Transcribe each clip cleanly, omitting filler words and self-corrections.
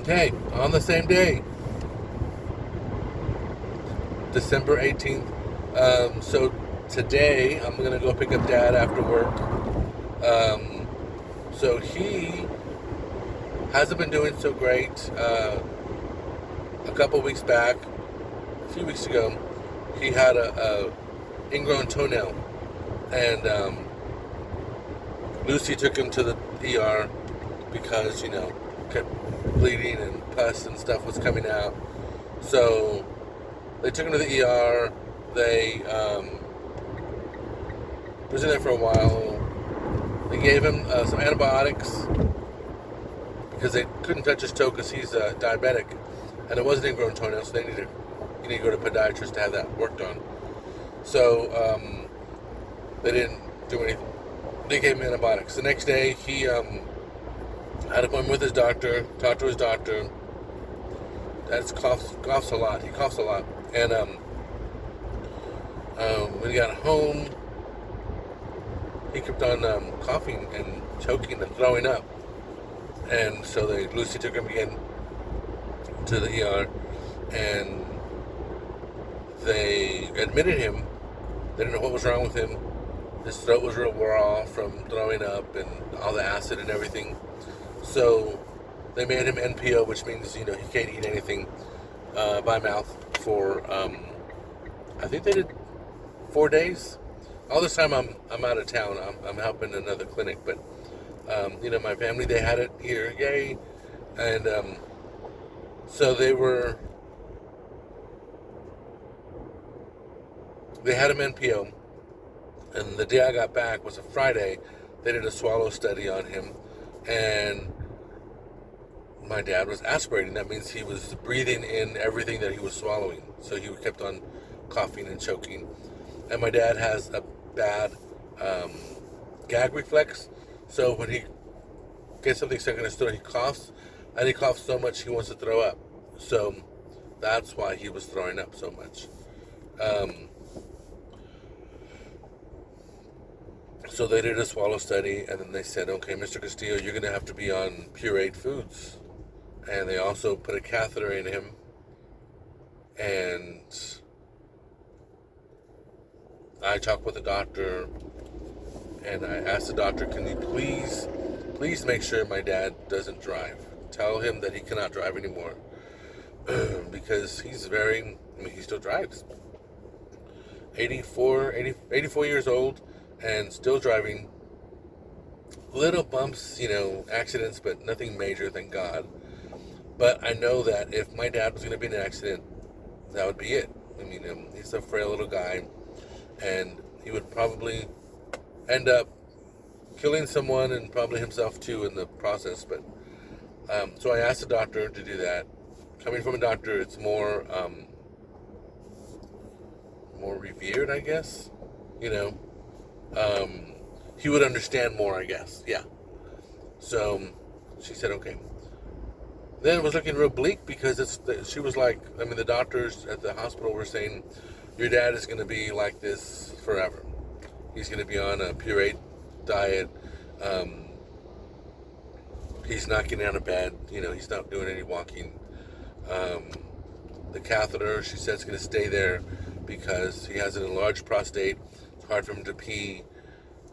Okay, on the same day, December 18th. So today, I'm going to go pick up Dad after work. Um, so he hasn't been doing so great. A couple weeks back, a few weeks ago, he had a ingrown toenail, and Lucy took him to the ER because kept bleeding and pus and stuff was coming out. So they took him to the ER. They was in there for a while. They gave him some antibiotics because they couldn't touch his toe because he's diabetic, and it was an ingrown toenail, so you need to go to a podiatrist to have that worked on. So they didn't do anything. They gave him antibiotics. The next day, he had an appointment with his doctor. Talked to his doctor. Dad coughs a lot. He coughs a lot, and when he got home, he kept on coughing and choking and throwing up. And so Lucy took him again to the ER, and they admitted him. They didn't know what was wrong with him. His throat was real raw from throwing up and all the acid and everything. So they made him NPO, which means he can't eat anything by mouth for I think they did 4 days. All this time I'm out of town. I'm helping another clinic, but my family, they had it here, yay, and so they had him NPO, and the day I got back was a Friday. They did a swallow study on him, and my dad was aspirating. That means he was breathing in everything that he was swallowing, so he kept on coughing and choking. And my dad has a bad gag reflex, so when he gets something stuck in his throat, he coughs, and he coughs so much he wants to throw up. So that's why he was throwing up so much. So they did a swallow study, and then they said, okay, Mr. Castillo, you're going to have to be on pureed foods. And they also put a catheter in him, and I talked with the doctor, and I asked the doctor, can you please make sure my dad doesn't drive. Tell him that he cannot drive anymore. Because he still drives. 84 years old, and still driving. Little bumps, accidents, but nothing major, thank God. But I know that if my dad was going to be in an accident, that would be it. He's a frail little guy, and he would probably end up killing someone and probably himself too in the process. But so I asked the doctor to do that. Coming from a doctor, it's more revered, I guess. He would understand more, I guess. Yeah. So she said, okay. Then it was looking real bleak because she was like, the doctors at the hospital were saying, your dad is going to be like this forever. He's going to be on a pureed diet. He's not getting out of bed. He's not doing any walking. The catheter, she said, is going to stay there because he has an enlarged prostate. It's hard for him to pee.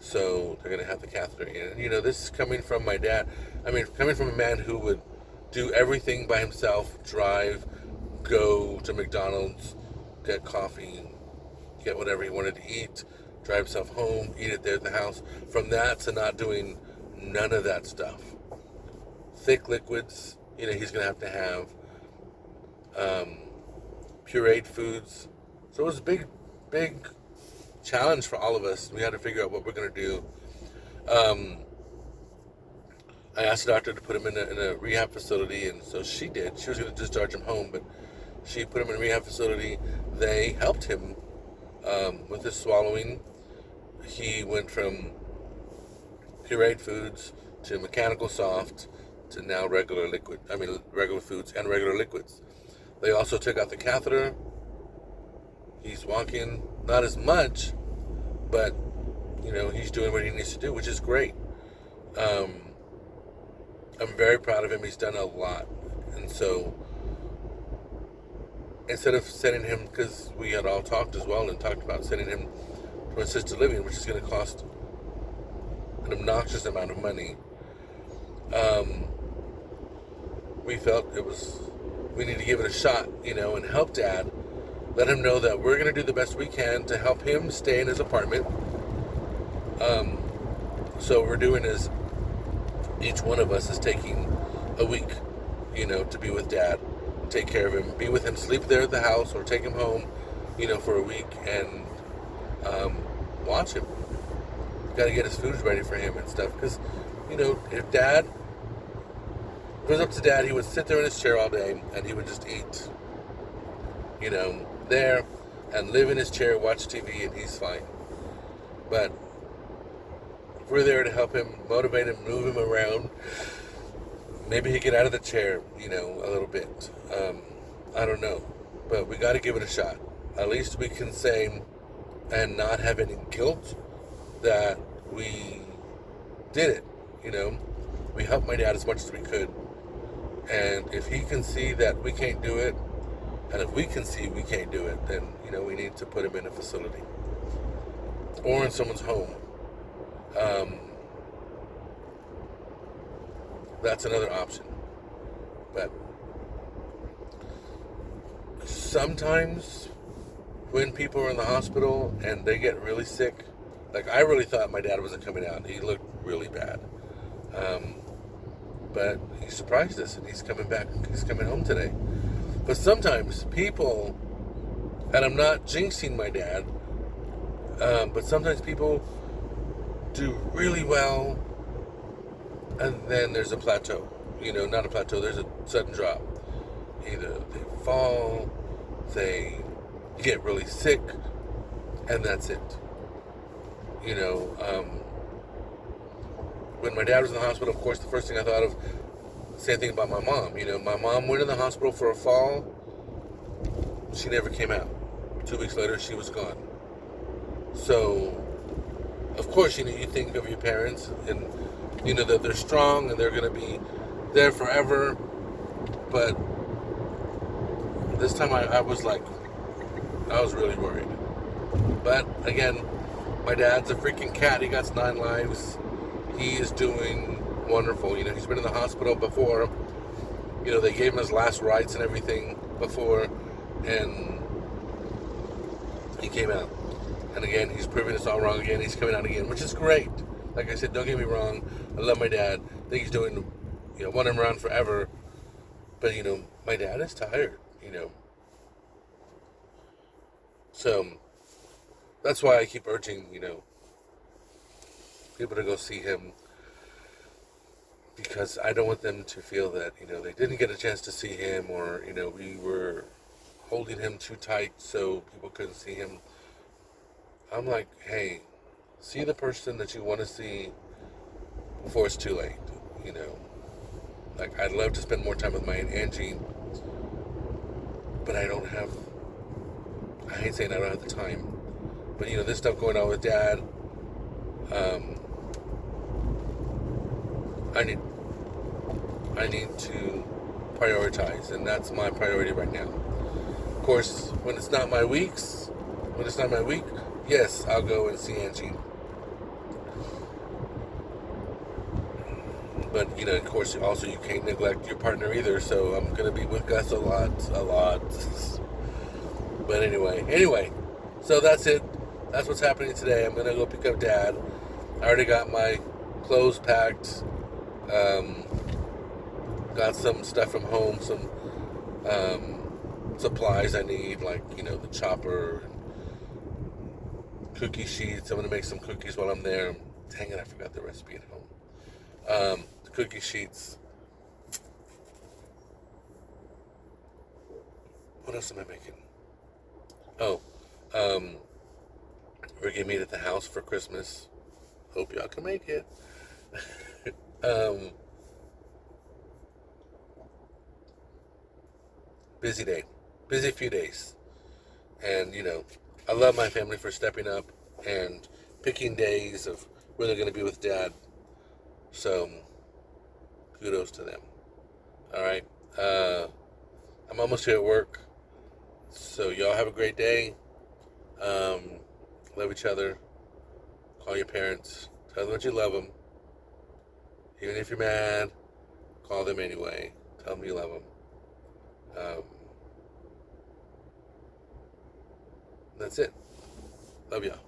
So they're going to have the catheter in. And, this is coming from my dad. Coming from a man who would do everything by himself, drive, go to McDonald's, get coffee, get whatever he wanted to eat, drive himself home, eat it there at the house. From that to not doing none of that stuff. Thick liquids, he's going to have pureed foods. So it was a big challenge for all of us. We had to figure out what we're going to do. I asked the doctor to put him in a rehab facility, and so she did. She was going to discharge him home, but she put him in a rehab facility. They helped him with his swallowing. He went from pureed foods to mechanical soft to now regular foods and regular liquids. They also took out the catheter. He's walking, not as much, but he's doing what he needs to do, which is great. I'm very proud of him. He's done a lot. And so instead of sending him, because we had all talked as well and talked about sending him to assisted living, which is going to cost an obnoxious amount of money, we felt we need to give it a shot, and help Dad. Let him know that we're going to do the best we can to help him stay in his apartment. So what we're doing is each one of us is taking a week, to be with Dad, take care of him, be with him, sleep there at the house, or take him home, for a week and watch him. Got to get his food ready for him and stuff. Because, if Dad, it was up to Dad, he would sit there in his chair all day and he would just eat, there and live in his chair, watch TV, and he's fine. But if we're there to help him, motivate him, move him around, maybe he get out of the chair, a little bit. I don't know. But we got to give it a shot. At least we can say and not have any guilt that we did it, We helped my dad as much as we could. And if he can see that we can't do it, and if we can see we can't do it, then, we need to put him in a facility. Or in someone's home. That's another option. But sometimes when people are in the hospital and they get really sick, like I really thought my dad wasn't coming out. He looked really bad. But he surprised us and he's coming back. He's coming home today. But sometimes people, and I'm not jinxing my dad, but sometimes people do really well and then there's a plateau. Not a plateau, there's a sudden drop. Either they fall, they get really sick, and that's it. When my dad was in the hospital, of course, the first thing I thought of, same thing about my mom. My mom went in the hospital for a fall. She never came out. 2 weeks later, she was gone. So, of course, you think of your parents and, that they're strong and they're going to be there forever. But this time I was really worried. But, again, my dad's a freaking cat. He got 9 lives. He is doing wonderful. He's been in the hospital before. They gave him his last rites and everything before, and he came out. And again, he's proving us all wrong again. He's coming out again, which is great. Like I said, don't get me wrong. I love my dad. I think he's doing, want him around forever. But, my dad is tired, So, that's why I keep urging, people to go see him, because I don't want them to feel that, they didn't get a chance to see him, or, we were holding him too tight so people couldn't see him. I'm like, hey, see the person that you want to see before it's too late, Like, I'd love to spend more time with my Aunt Angie, but I hate saying I don't have the time. But, this stuff going on with Dad, I need to prioritize, and that's my priority right now. Of course, when it's not my week, yes, I'll go and see Angie. But, of course, also you can't neglect your partner either, so I'm going to be with Gus a lot. But anyway, so that's it. That's what's happening today. I'm going to go pick up Dad. I already got my clothes packed. Got some stuff from home, some supplies I need, like, the chopper, cookie sheets. I'm going to make some cookies while I'm there. Dang it, I forgot the recipe at home. The cookie sheets. What else am I making? Oh, we're going to meet at the house for Christmas. Hope y'all can make it. Busy day. Busy few days. And, I love my family for stepping up and picking days of where they're going to be with Dad. So, kudos to them. All right. I'm almost here at work. So y'all have a great day. Love each other. Call your parents. Tell them that you love them. Even if you're mad, call them anyway. Tell them you love them. That's it. Love y'all.